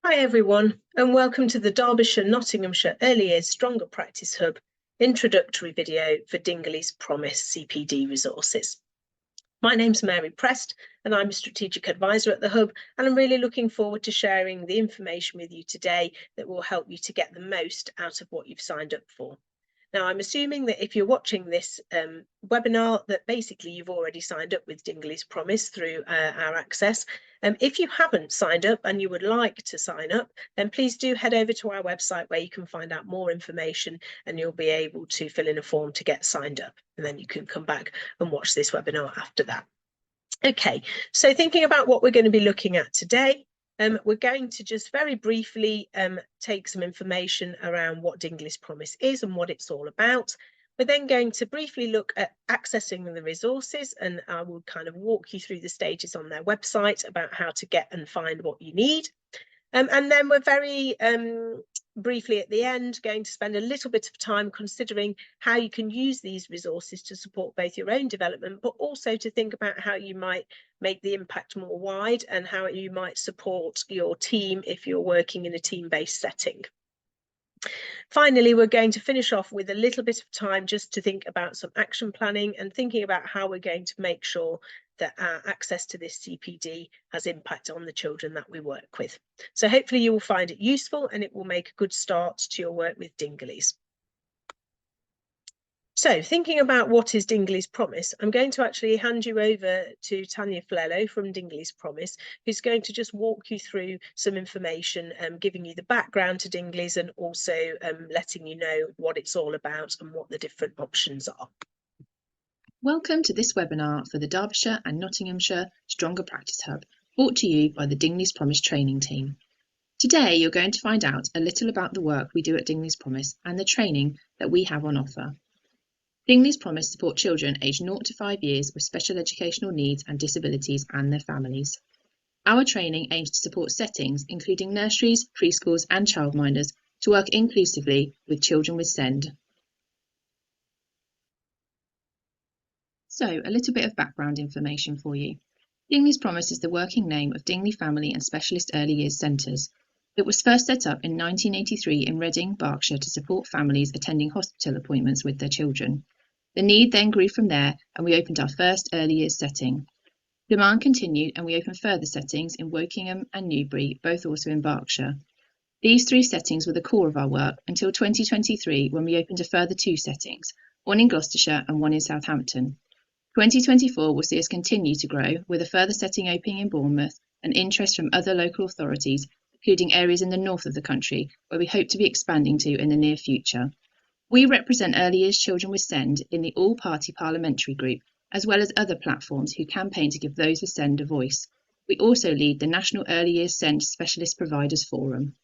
Hi everyone, and welcome to the Derbyshire Nottinghamshire Early Years Stronger Practice Hub introductory video for Dingley's Promise CPD resources. My name's Mary Prest and I'm a strategic advisor at the Hub, and I'm really looking forward to sharing the information with you today that will help you to get the most out of what you've signed up for. Now, I'm assuming that if you're watching this webinar, that basically you've already signed up with Dingley's Promise through our access. If you haven't signed up and you would like to sign up, then please do head over to our website where you can find out more information and you'll be able to fill in a form to get signed up. And then you can come back and watch this webinar after that. Okay, so thinking about what we're going to be looking at today, we're going to just very briefly take some information around what Dingley's Promise is and what it's all about. We're then going to briefly look at accessing the resources, and I will kind of walk you through the stages on their website about how to get and find what you need. And then we're very briefly at the end going to spend a little bit of time considering how you can use these resources to support both your own development, but also to think about how you might make the impact more wide and how you might support your team if you're working in a team-based setting. Finally, we're going to finish off with a little bit of time just to think about some action planning and thinking about how we're going to make sure that our access to this CPD has impact on the children that we work with. So hopefully you will find it useful and it will make a good start to your work with Dingley's. So thinking about what is Dingley's Promise, I'm going to actually hand you over to Tanya Flello from Dingley's Promise, who's going to just walk you through some information, giving you the background to Dingley's and also letting you know what it's all about and what the different options are. Welcome to this webinar for the Derbyshire and Nottinghamshire Stronger Practice Hub, brought to you by the Dingley's Promise training team. Today you're going to find out a little about the work we do at Dingley's Promise and the training that we have on offer. Dingley's Promise support children aged 0 to 5 years with special educational needs and disabilities and their families. Our training aims to support settings including nurseries, preschools and childminders to work inclusively with children with SEND. So, a little bit of background information for you. Dingley's Promise is the working name of Dingley Family and Specialist Early Years Centres. It was first set up in 1983 in Reading, Berkshire to support families attending hospital appointments with their children. The need then grew from there and we opened our first early years setting. Demand continued and we opened further settings in Wokingham and Newbury, both also in Berkshire. These 3 settings were the core of our work until 2023 when we opened a further 2 settings, one in Gloucestershire and one in Southampton. 2024 will see us continue to grow, with a further setting opening in Bournemouth and interest from other local authorities, including areas in the north of the country, where we hope to be expanding to in the near future. We represent early years children with SEND in the all-party parliamentary group, as well as other platforms who campaign to give those with SEND a voice. We also lead the National Early Years SEND Specialist Providers Forum.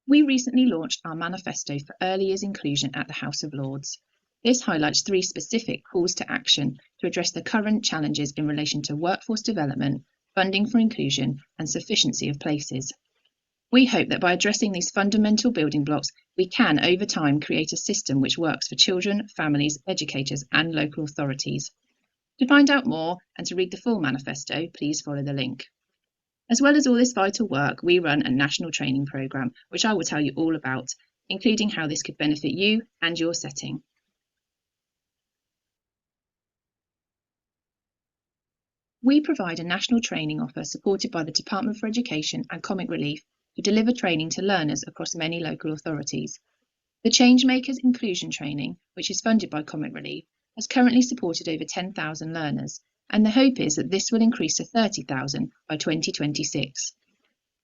We recently launched our manifesto for early years inclusion at the House of Lords. This highlights 3 specific calls to action to address the current challenges in relation to workforce development, funding for inclusion, and sufficiency of places. We hope that by addressing these fundamental building blocks, we can, over time, create a system which works for children, families, educators, and local authorities. To find out more and to read the full manifesto, please follow the link. As well as all this vital work, we run a national training programme, which I will tell you all about, including how this could benefit you and your setting. We provide a national training offer supported by the Department for Education and Comic Relief to deliver training to learners across many local authorities. The Changemakers Inclusion Training, which is funded by Comic Relief, has currently supported over 10,000 learners, and the hope is that this will increase to 30,000 by 2026.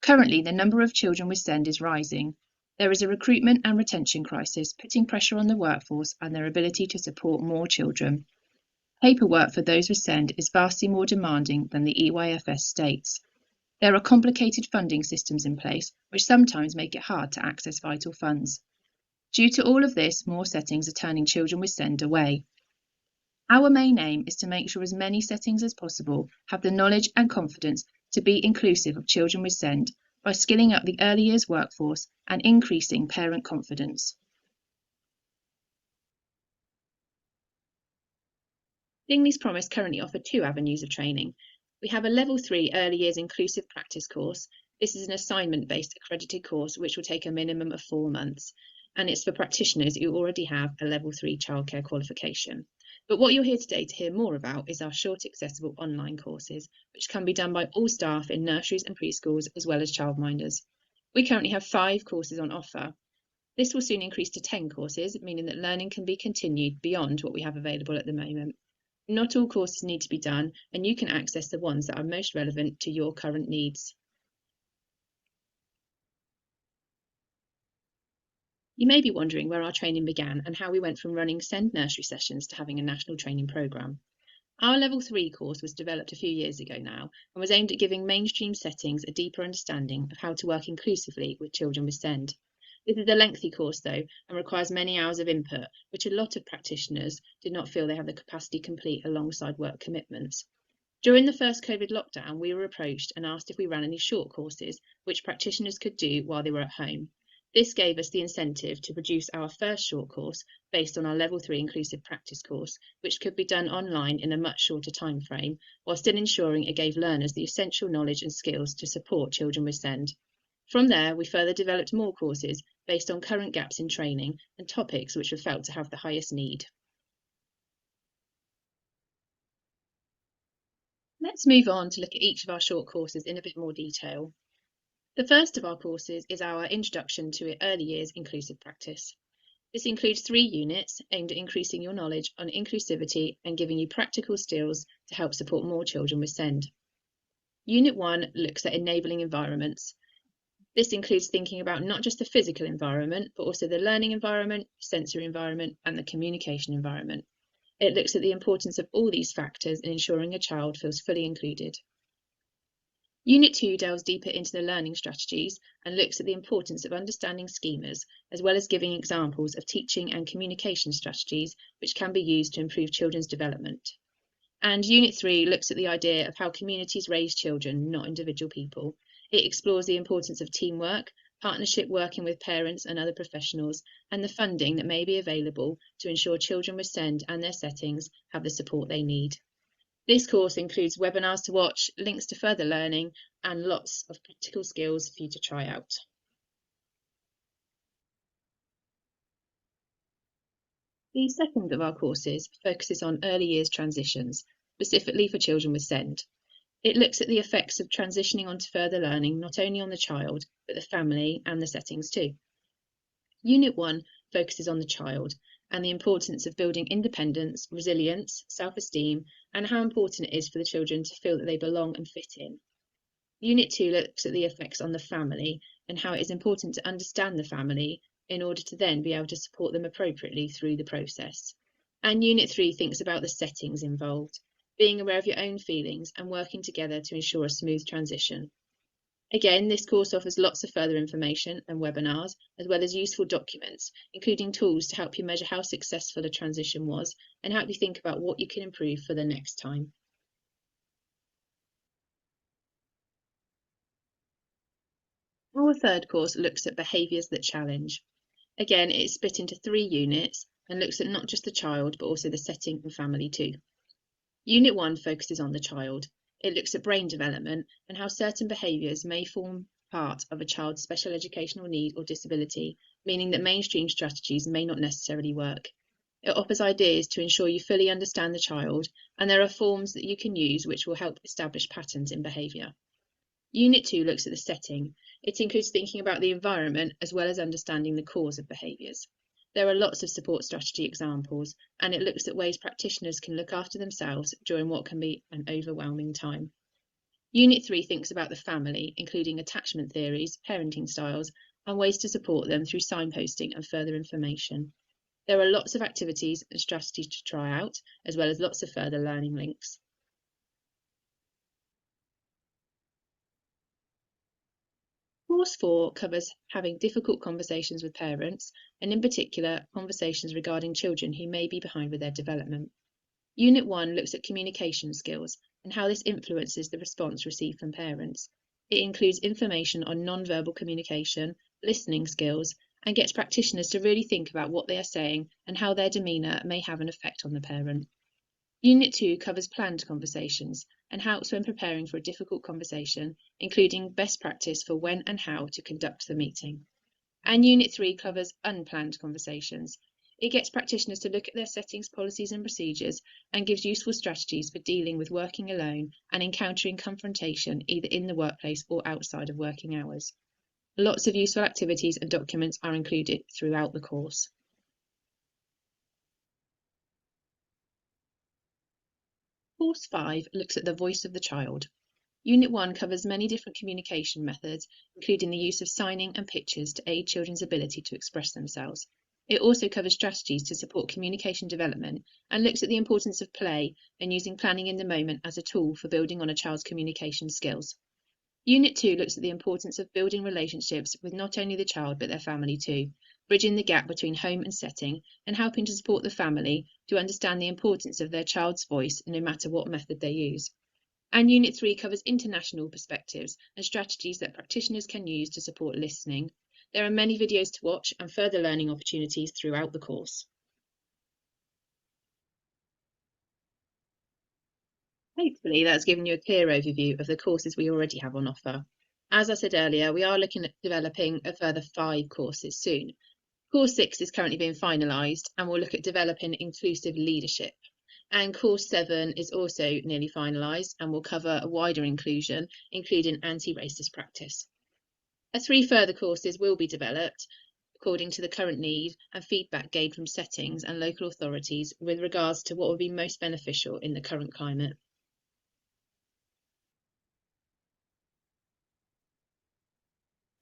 Currently, the number of children with SEND is rising. There is a recruitment and retention crisis, putting pressure on the workforce and their ability to support more children. Paperwork for those with SEND is vastly more demanding than the EYFS states. There are complicated funding systems in place, which sometimes make it hard to access vital funds. Due to all of this, more settings are turning children with SEND away. Our main aim is to make sure as many settings as possible have the knowledge and confidence to be inclusive of children with SEND by skilling up the early years workforce and increasing parent confidence. Dingley's Promise currently offer 2 avenues of training. We have a Level 3 Early Years Inclusive Practice course. This is an assignment-based accredited course which will take a minimum of 4 months, and it's for practitioners who already have a Level 3 childcare qualification. But what you're here today to hear more about is our short, accessible online courses, which can be done by all staff in nurseries and preschools, as well as childminders. We currently have 5 courses on offer. This will soon increase to 10 courses, meaning that learning can be continued beyond what we have available at the moment. Not all courses need to be done, and you can access the ones that are most relevant to your current needs. You may be wondering where our training began and how we went from running SEND nursery sessions to having a national training programme. Our Level 3 course was developed a few years ago now and was aimed at giving mainstream settings a deeper understanding of how to work inclusively with children with SEND. This is a lengthy course though and requires many hours of input, which a lot of practitioners did not feel they have the capacity to complete alongside work commitments. During the first COVID lockdown, we were approached and asked if we ran any short courses which practitioners could do while they were at home. This gave us the incentive to produce our first short course based on our Level 3 Inclusive Practice course, which could be done online in a much shorter time frame, while still ensuring it gave learners the essential knowledge and skills to support children with SEND. From there, we further developed more courses based on current gaps in training and topics which were felt to have the highest need. Let's move on to look at each of our short courses in a bit more detail. The first of our courses is our Introduction to Early Years Inclusive Practice. This includes 3 units aimed at increasing your knowledge on inclusivity and giving you practical skills to help support more children with SEND. Unit 1 looks at enabling environments. This includes thinking about not just the physical environment, but also the learning environment, sensory environment, and the communication environment. It looks at the importance of all these factors in ensuring a child feels fully included. Unit 2 delves deeper into the learning strategies and looks at the importance of understanding schemas, as well as giving examples of teaching and communication strategies which can be used to improve children's development. And Unit 3 looks at the idea of how communities raise children, not individual people. It explores the importance of teamwork, partnership working with parents and other professionals, and the funding that may be available to ensure children with SEND and their settings have the support they need. This course includes webinars to watch, links to further learning, and lots of practical skills for you to try out. The second of our courses focuses on early years transitions, specifically for children with SEND. It looks at the effects of transitioning onto further learning, not only on the child, but the family and the settings too. Unit 1 focuses on the child and the importance of building independence, resilience, self-esteem, and how important it is for the children to feel that they belong and fit in. Unit 2 looks at the effects on the family and how it is important to understand the family in order to then be able to support them appropriately through the process. And Unit 3 thinks about the settings involved, being aware of your own feelings and working together to ensure a smooth transition. Again, this course offers lots of further information and webinars, as well as useful documents, including tools to help you measure how successful a transition was and help you think about what you can improve for the next time. Our third course looks at behaviours that challenge. Again, it is split into 3 units and looks at not just the child, but also the setting and family too. Unit 1 focuses on the child. It looks at brain development and how certain behaviours may form part of a child's special educational need or disability, meaning that mainstream strategies may not necessarily work. It offers ideas to ensure you fully understand the child, and there are forms that you can use which will help establish patterns in behaviour. Unit 2 looks at the setting. It includes thinking about the environment as well as understanding the cause of behaviours. There are lots of support strategy examples, and it looks at ways practitioners can look after themselves during what can be an overwhelming time. Unit 3 thinks about the family, including attachment theories, parenting styles, and ways to support them through signposting and further information. There are lots of activities and strategies to try out, as well as lots of further learning links. Course 4 covers having difficult conversations with parents, and in particular, conversations regarding children who may be behind with their development. Unit 1 looks at communication skills and how this influences the response received from parents. It includes information on non-verbal communication, listening skills, and gets practitioners to really think about what they are saying and how their demeanour may have an effect on the parent. Unit 2 covers planned conversations and helps when preparing for a difficult conversation, including best practice for when and how to conduct the meeting. And Unit 3 covers unplanned conversations. It gets practitioners to look at their settings, policies and procedures and gives useful strategies for dealing with working alone and encountering confrontation either in the workplace or outside of working hours. Lots of useful activities and documents are included throughout the course. Course 5 looks at the voice of the child. Unit 1 covers many different communication methods, including the use of signing and pictures to aid children's ability to express themselves. It also covers strategies to support communication development and looks at the importance of play and using planning in the moment as a tool for building on a child's communication skills. Unit 2 looks at the importance of building relationships with not only the child but their family too, bridging the gap between home and setting and helping to support the family to understand the importance of their child's voice no matter what method they use. And Unit 3 covers international perspectives and strategies that practitioners can use to support listening. There are many videos to watch and further learning opportunities throughout the course. Hopefully that's given you a clear overview of the courses we already have on offer. As I said earlier, we are looking at developing a further 5 courses soon. Course 6 is currently being finalised and we'll look at developing inclusive leadership. And Course 7 is also nearly finalised and will cover a wider inclusion, including anti-racist practice. 3 further courses will be developed according to the current need and feedback gained from settings and local authorities with regards to what would be most beneficial in the current climate.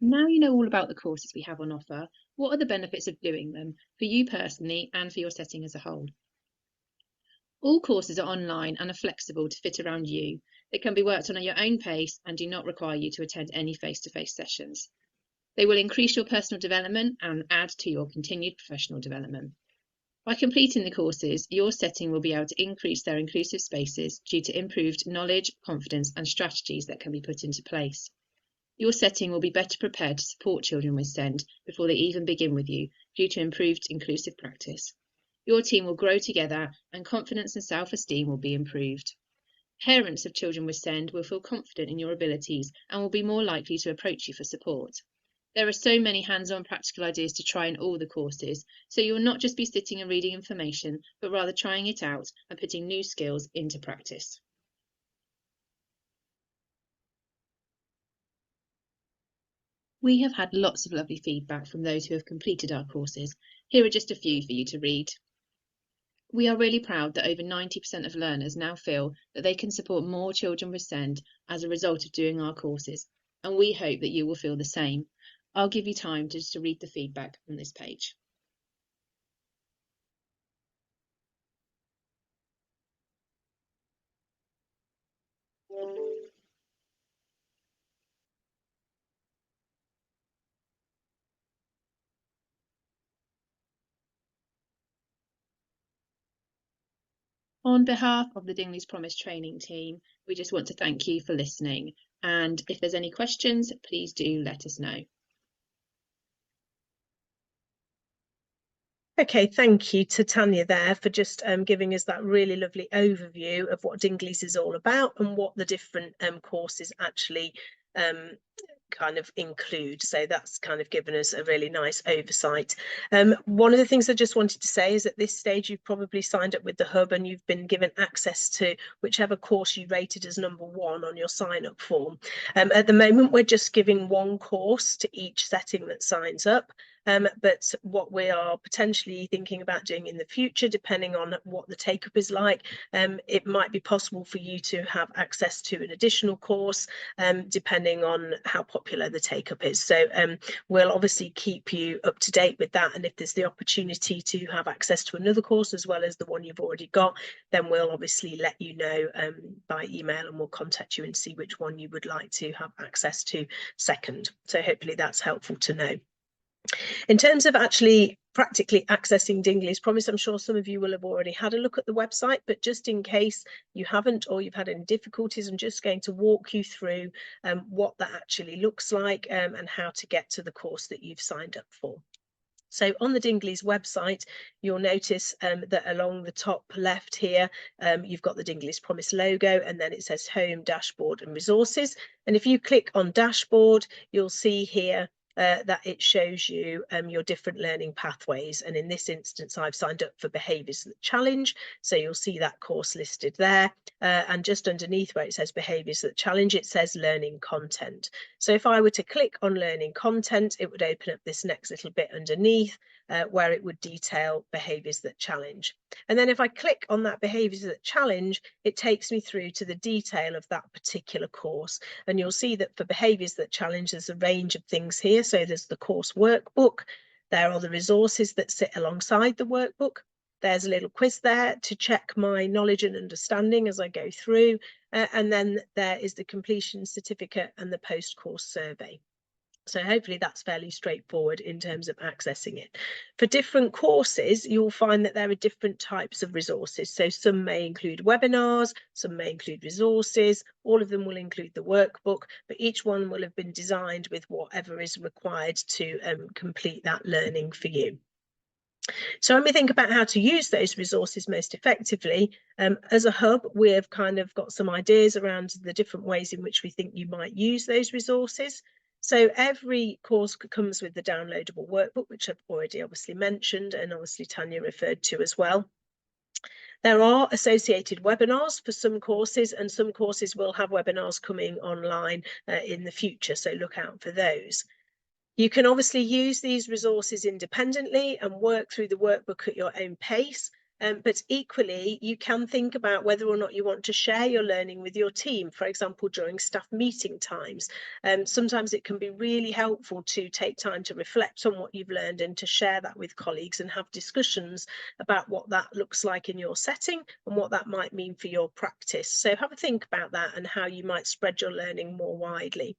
Now you know all about the courses we have on offer, what are the benefits of doing them for you personally and for your setting as a whole? All courses are online and are flexible to fit around you. They can be worked on at your own pace and do not require you to attend any face-to-face sessions. They will increase your personal development and add to your continued professional development. By completing the courses, your setting will be able to increase their inclusive spaces due to improved knowledge, confidence and strategies that can be put into place. Your setting will be better prepared to support children with SEND before they even begin with you due to improved inclusive practice. Your team will grow together and confidence and self-esteem will be improved. Parents of children with SEND will feel confident in your abilities and will be more likely to approach you for support. There are so many hands-on practical ideas to try in all the courses, so you will not just be sitting and reading information, but rather trying it out and putting new skills into practice. We have had lots of lovely feedback from those who have completed our courses. Here are just a few for you to read. We are really proud that over 90% of learners now feel that they can support more children with SEND as a result of doing our courses, and we hope that you will feel the same. I'll give you time just to read the feedback on this page. On behalf of the Dingley's Promise training team, we just want to thank you for listening. And if there's any questions, please do let us know. Okay, thank you to Tanya there for just giving us that really lovely overview of what Dingley's is all about and what the different courses actually kind of include. So that's kind of given us a really nice oversight. One of the things I just wanted to say is at this stage you've probably signed up with the hub and you've been given access to whichever course you rated as number 1 on your sign up form. At the moment we're just giving 1 course to each setting that signs up. But what we are potentially thinking about doing in the future, depending on what the take-up is like, it might be possible for you to have access to an additional course, depending on how popular the take-up is. So we'll obviously keep you up to date with that, and if there's the opportunity to have access to another course as well as the one you've already got, then we'll obviously let you know by email, and we'll contact you and see which one you would like to have access to second. So hopefully that's helpful to know. In terms of actually practically accessing Dingley's Promise, I'm sure some of you will have already had a look at the website, but just in case you haven't or you've had any difficulties, I'm just going to walk you through what that actually looks like and how to get to the course that you've signed up for. So on the Dingley's website, you'll notice that along the top left here, you've got the Dingley's Promise logo, and then it says Home, Dashboard and Resources. And if you click on Dashboard, you'll see here that it shows you your different learning pathways. And in this instance, I've signed up for Behaviours That Challenge. So you'll see that course listed there. And just underneath where it says Behaviours That Challenge, it says Learning Content. So if I were to click on Learning Content, it would open up this next little bit underneath where it would detail Behaviours That Challenge. And then if I click on that Behaviours That Challenge, it takes me through to the detail of that particular course. And you'll see that for Behaviours That Challenge, there's a range of things here. So there's the course workbook. There are the resources that sit alongside the workbook. There's a little quiz there to check my knowledge and understanding as I go through. And then there is the completion certificate and the post-course survey. So hopefully that's fairly straightforward in terms of accessing it. For different courses, you'll find that there are different types of resources. So some may include webinars, some may include resources, all of them will include the workbook, but each one will have been designed with whatever is required to complete that learning for you. So when we think about how to use those resources most effectively, as a hub, we've kind of got some ideas around the different ways in which we think you might use those resources. So every course comes with the downloadable workbook, which I've already obviously mentioned, and obviously Tanya referred to as well. There are associated webinars for some courses, and some courses will have webinars coming online in the future, so look out for those. You can obviously use these resources independently and work through the workbook at your own pace. But equally, you can think about whether or not you want to share your learning with your team, for example, during staff meeting times. Sometimes it can be really helpful to take time to reflect on what you've learned and to share that with colleagues and have discussions about what that looks like in your setting and what that might mean for your practice. So have a think about that and how you might spread your learning more widely.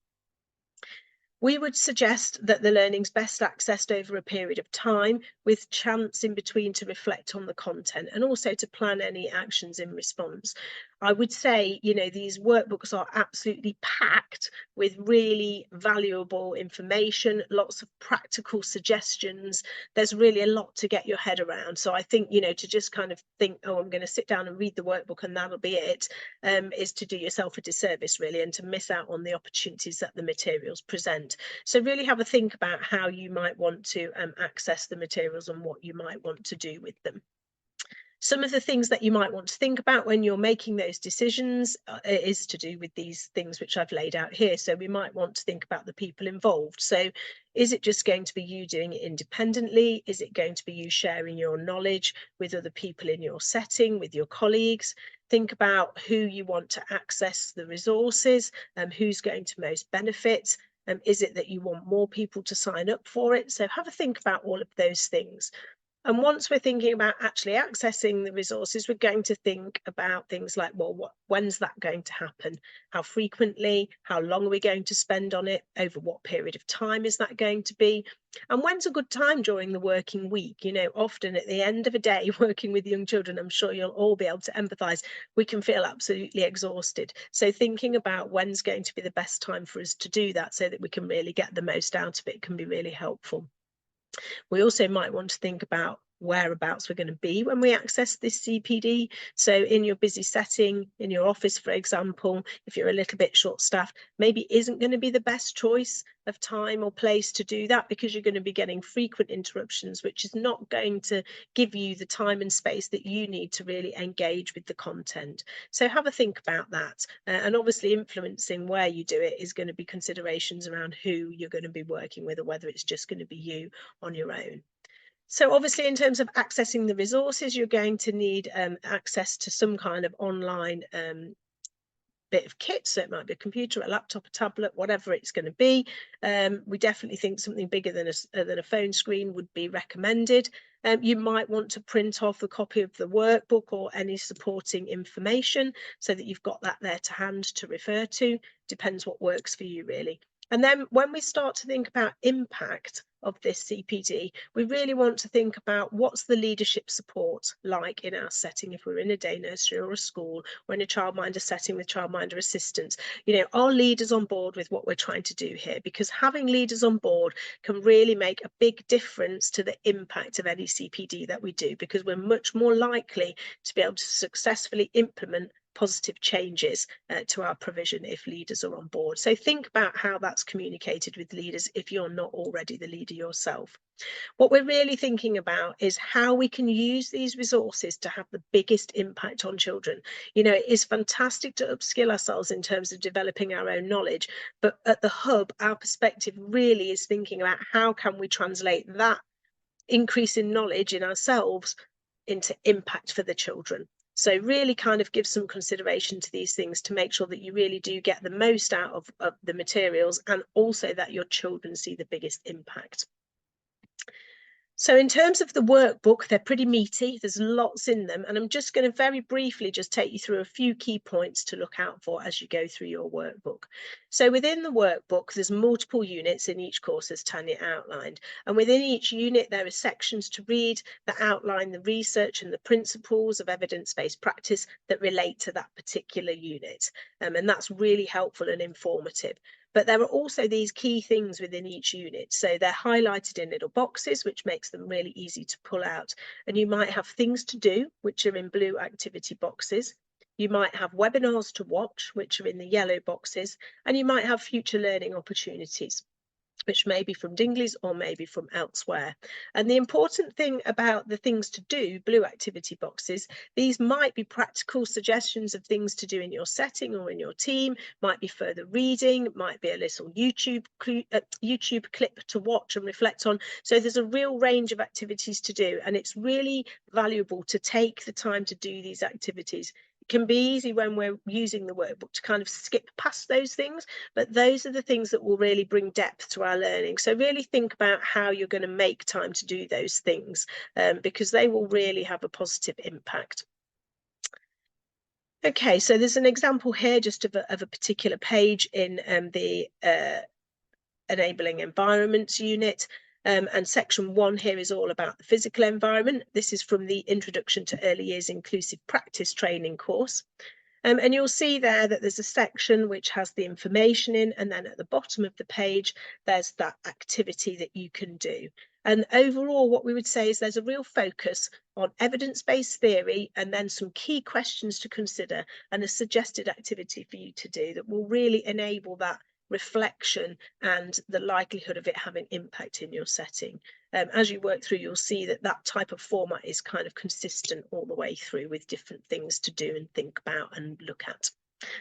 We would suggest that the learning's best accessed over a period of time with chance in between to reflect on the content and also to plan any actions in response. I would say, you know, these workbooks are absolutely packed with really valuable information, lots of practical suggestions. There's really a lot to get your head around. So I think, you know, to just kind of think, oh, I'm going to sit down and read the workbook and that'll be it, is to do yourself a disservice, really, and to miss out on the opportunities that the materials present. So really have a think about how you might want to access the materials and what you might want to do with them. Some of the things that you might want to think about when you're making those decisions is to do with these things which I've laid out here. So we might want to think about the people involved. So is it just going to be you doing it independently? Is it going to be you sharing your knowledge with other people in your setting, with your colleagues? Think about who you want to access the resources and who's going to most benefit. Is it that you want more people to sign up for it? So have a think about all of those things. And once we're thinking about actually accessing the resources, we're going to think about things like, well, when's that going to happen? How frequently? How long are we going to spend on it? Over what period of time is that going to be? And when's a good time during the working week? You know, often at the end of a day working with young children, I'm sure you'll all be able to empathise, we can feel absolutely exhausted. So thinking about when's going to be the best time for us to do that so that we can really get the most out of it can be really helpful. We also might want to think about whereabouts we're going to be when we access this CPD. So in your busy setting, in your office, for example, if you're a little bit short-staffed, maybe isn't going to be the best choice of time or place to do that because you're going to be getting frequent interruptions, which is not going to give you the time and space that you need to really engage with the content. So have a think about that. And obviously influencing where you do it is going to be considerations around who you're going to be working with or whether it's just going to be you on your own. So obviously in terms of accessing the resources, you're going to need access to some kind of online bit of kit. So it might be a computer, a laptop, a tablet, whatever it's going to be. We definitely think something bigger than a phone screen would be recommended. You might want to print off a copy of the workbook or any supporting information so that you've got that there to hand to refer to. Depends what works for you, really. And then when we start to think about impact of this CPD, we really want to think about what's the leadership support like in our setting. If we're in a day nursery or a school, or in a childminder setting with childminder assistants, you know, are leaders on board with what we're trying to do here? Because having leaders on board can really make a big difference to the impact of any CPD that we do, because we're much more likely to be able to successfully implement positive changes to our provision if leaders are on board. So think about how that's communicated with leaders if you're not already the leader yourself. What we're really thinking about is how we can use these resources to have the biggest impact on children. You know, it is fantastic to upskill ourselves in terms of developing our own knowledge, but at the hub, our perspective really is thinking about how can we translate that increase in knowledge in ourselves into impact for the children. So really kind of give some consideration to these things to make sure that you really do get the most out of the materials, and also that your children see the biggest impact. So in terms of the workbook, they're pretty meaty, there's lots in them, and I'm just going to very briefly just take you through a few key points to look out for as you go through your workbook. So within the workbook, there's multiple units in each course, as Tanya outlined, and within each unit there are sections to read that outline the research and the principles of evidence-based practice that relate to that particular unit, and that's really helpful and informative. But there are also these key things within each unit. So they're highlighted in little boxes, which makes them really easy to pull out. And you might have things to do, which are in blue activity boxes. You might have webinars to watch, which are in the yellow boxes. And you might have future learning opportunities, which may be from Dingley's or maybe from elsewhere. And the important thing about the things to do, blue activity boxes, these might be practical suggestions of things to do in your setting or in your team, might be further reading, might be a little YouTube clip to watch and reflect on. So there's a real range of activities to do, and it's really valuable to take the time to do these activities. It can be easy when we're using the workbook to kind of skip past those things, but those are the things that will really bring depth to our learning. So really think about how you're going to make time to do those things, because they will really have a positive impact. Okay, so there's an example here just of a particular page in the enabling environments unit. And section 1 here is all about the physical environment. This is from the Introduction to Early Years Inclusive Practice training course. And you'll see there that there's a section which has the information in, and then at the bottom of the page, there's that activity that you can do. And overall, what we would say is there's a real focus on evidence-based theory, and then some key questions to consider, and a suggested activity for you to do that will really enable that reflection and the likelihood of it having impact in your setting. As you work through, you'll see that that type of format is kind of consistent all the way through, with different things to do and think about and look at.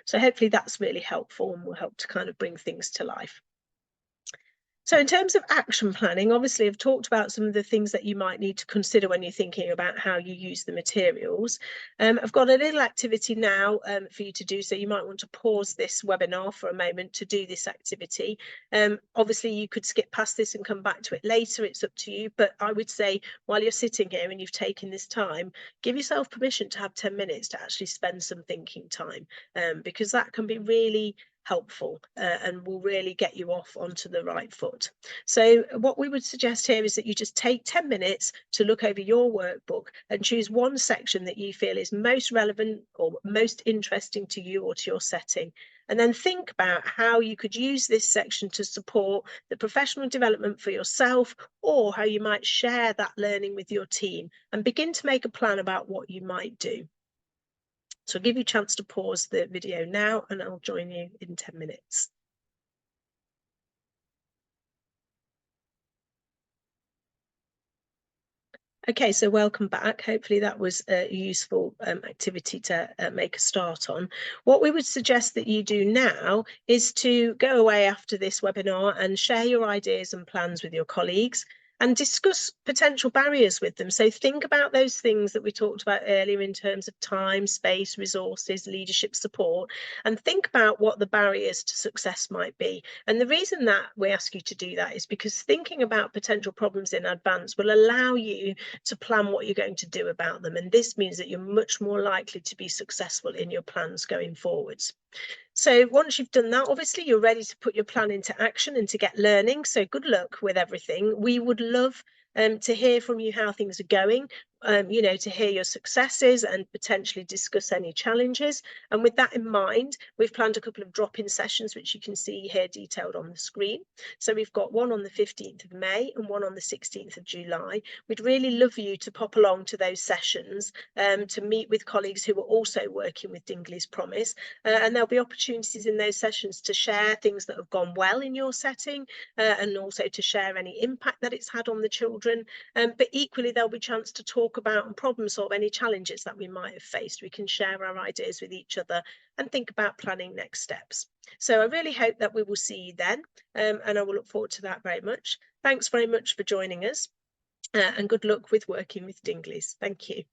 So hopefully that's really helpful and will help to kind of bring things to life. So in terms of action planning, obviously I've talked about some of the things that you might need to consider when you're thinking about how you use the materials. I've got a little activity now for you to do, so you might want to pause this webinar for a moment to do this activity. Obviously you could skip past this and come back to it later, it's up to you, but I would say while you're sitting here and you've taken this time, give yourself permission to have 10 minutes to actually spend some thinking time, because that can be really helpful and will really get you off onto the right foot. So what we would suggest here is that you just take 10 minutes to look over your workbook and choose one section that you feel is most relevant or most interesting to you or to your setting, and then think about how you could use this section to support the professional development for yourself, or how you might share that learning with your team, and begin to make a plan about what you might do. So I'll give you a chance to pause the video now, and I'll join you in 10 minutes. Okay, so welcome back. Hopefully that was a useful activity to make a start on. What we would suggest that you do now is to go away after this webinar and share your ideas and plans with your colleagues, and discuss potential barriers with them. So think about those things that we talked about earlier in terms of time, space, resources, leadership support, and think about what the barriers to success might be. And the reason that we ask you to do that is because thinking about potential problems in advance will allow you to plan what you're going to do about them. And this means that you're much more likely to be successful in your plans going forwards. So once you've done that, obviously you're ready to put your plan into action and to get learning. So good luck with everything. We would love to hear from you how things are going, you know, to hear your successes and potentially discuss any challenges. And with that in mind, we've planned a couple of drop-in sessions, which you can see here detailed on the screen. So we've got one on the 15th of May and one on the 16th of July. We'd really love you to pop along to those sessions to meet with colleagues who are also working with Dingley's Promise. And there'll be opportunities in those sessions to share things that have gone well in your setting and also to share any impact that it's had on the children. But equally, there'll be a chance to talk about and problem solve any challenges that we might have faced. We can share our ideas with each other and think about planning next steps. So I really hope that we will see you then, and I will look forward to that very much. Thanks very much for joining us, and good luck with working with Dingley's. Thank you.